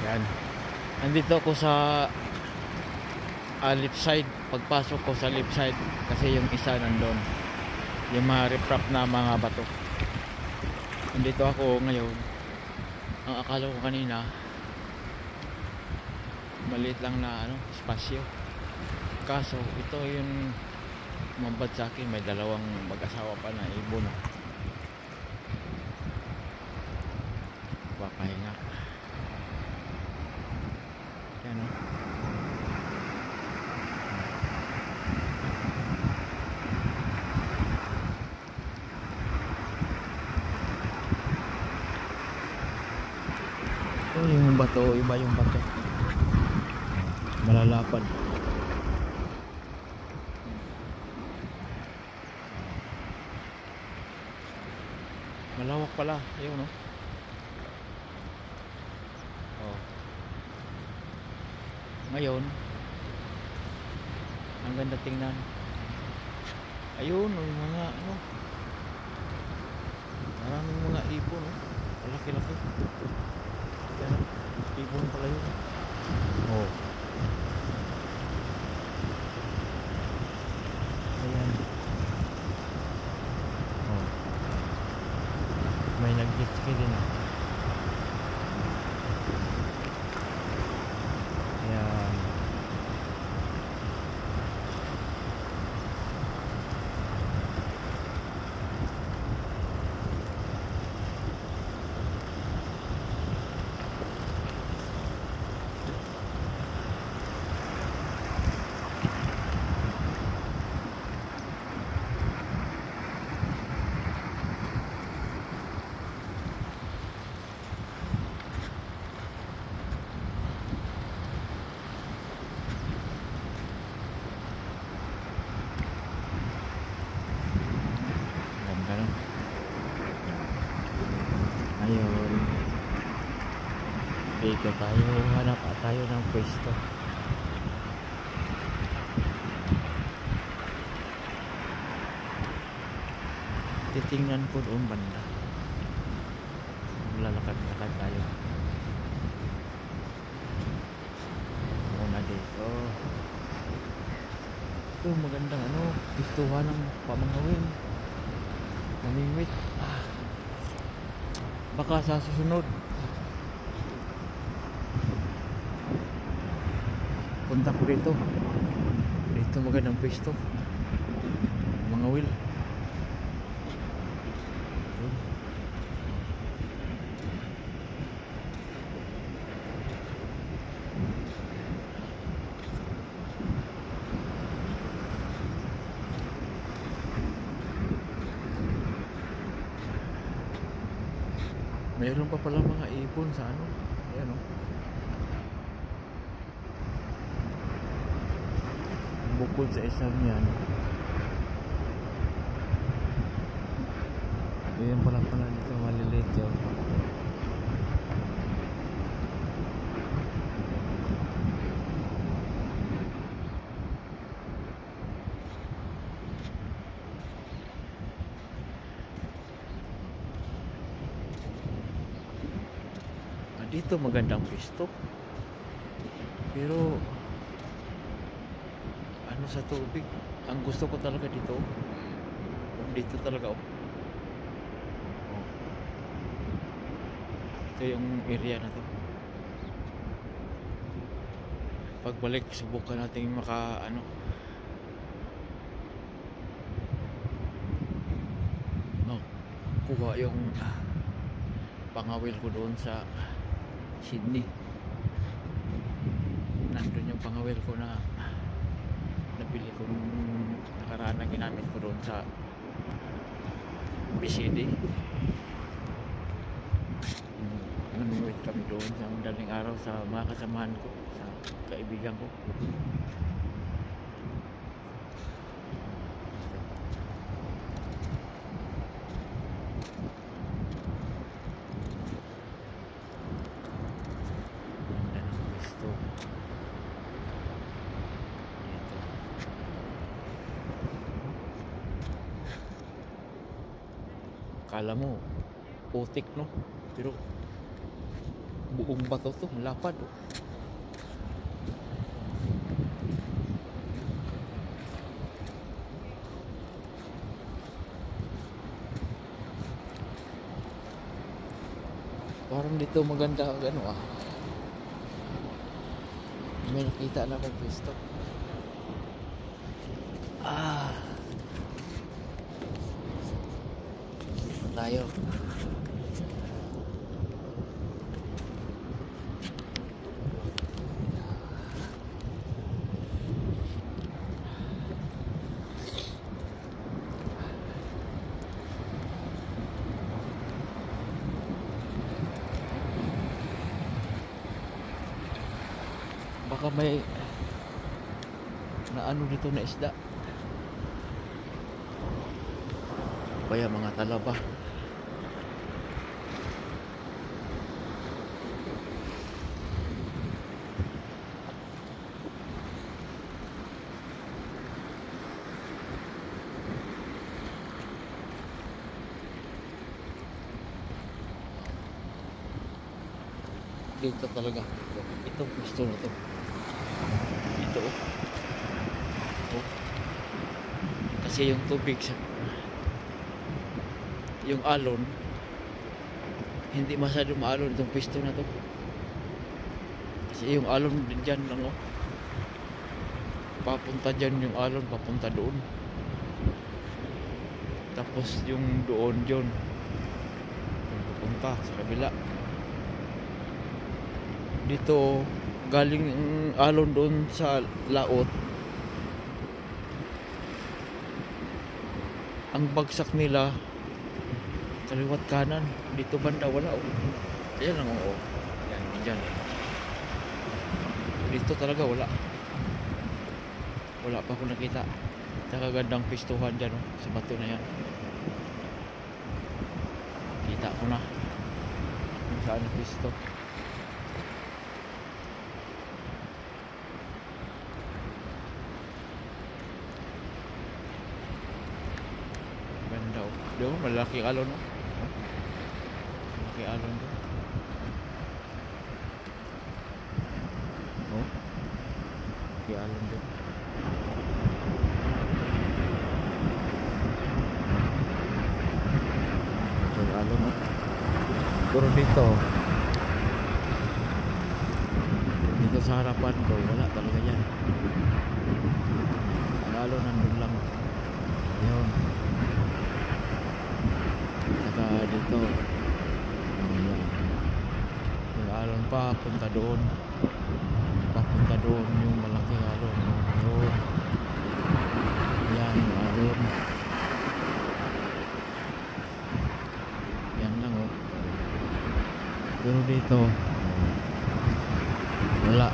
Yan. Nandito ako sa left side. Pagpasok ko sa left side kasi yung isa nandun, yung mga riprap na mga bato. Nandito ako ngayon. Ang akala ko kanina maliit lang na espasyo, kaso ito yung umambad sa akin. May dalawang mag-asawa pa na ibon. Papahinga. Yan o. Ito yung bato, iba yung bato, malalapad. Malawak pala, ayun no. Oh. Ngayon, ang ganda tingnan. Ayun, yung mga maraming mga ibon, no. Malaki-laki. Yan, ibon pala yun. Oh. Ayan. Oh. May nag-jetski din ah. Ayan. Ayun, dito tayo, hanap tayo ng pwesto. Titingnan ko doon banda. Lalakad-lakad tayo muna dito. Ito magandang pistuhan ng pamangawin, namimit. Baka sa susunod punta ko dito. Dito magandang pwesto, mga will. Mayroon pa pala mga ibon sa ayan o. Bukod sa isang yan, ayan pala dito maliliit yun. Dito magandang pwesto, pero sa tubig ang gusto ko talaga dito talaga ito yung area na to. Pagbalik subukan natin kuha yung pangawil ko doon sa Sydney. Nandun yung pangawil ko na nabili ko nung nakaraan na ginamit ko doon sa BCD. Nanuwit kami doon sa madaling araw sa mga kasamahan ko, sa kaibigan ko. Kala mo putik no, pero buong bato to, lapad oh. Parang dito maganda ano ah. May nakita na akong pwesto. Ah. Tayo. Baka may na ano dito na isda. Kaya mga talaba. Dito talaga. Ito gusto na to. Ito oh. Oh. Kasi yung tubig sa yung alon hindi masyado maalon itong pwesto na to. Kasi yung alon dyan lang oh. Papunta dyan yung alon, papunta doon. Tapos yung doon dyan papunta sa kabila. Dito galing ang alon doon sa laot. Ang bagsak nila kaliwat kanan, dito banda wala oh. Ayan lang oh. Yan, dyan. Dito talaga wala. Wala pa ako nakita. Tsaka gandang pistuhan dyan oh, sa bato na yan. Kita ko na kung saan ang pisto. Ganda oh. Di ba malaki alon oh. Malaki alon to. Oh. Malaki alon to. Malaki alon oh. Pero dito sa harapan ko wala talaga yan. Ang alon nandun lang. Yun. Saka dito ayan. Yung alon pa punta doon. Papunta doon yung malaking alon. Yun. Yan yung alon. Yan lang oh. Pero dito wala.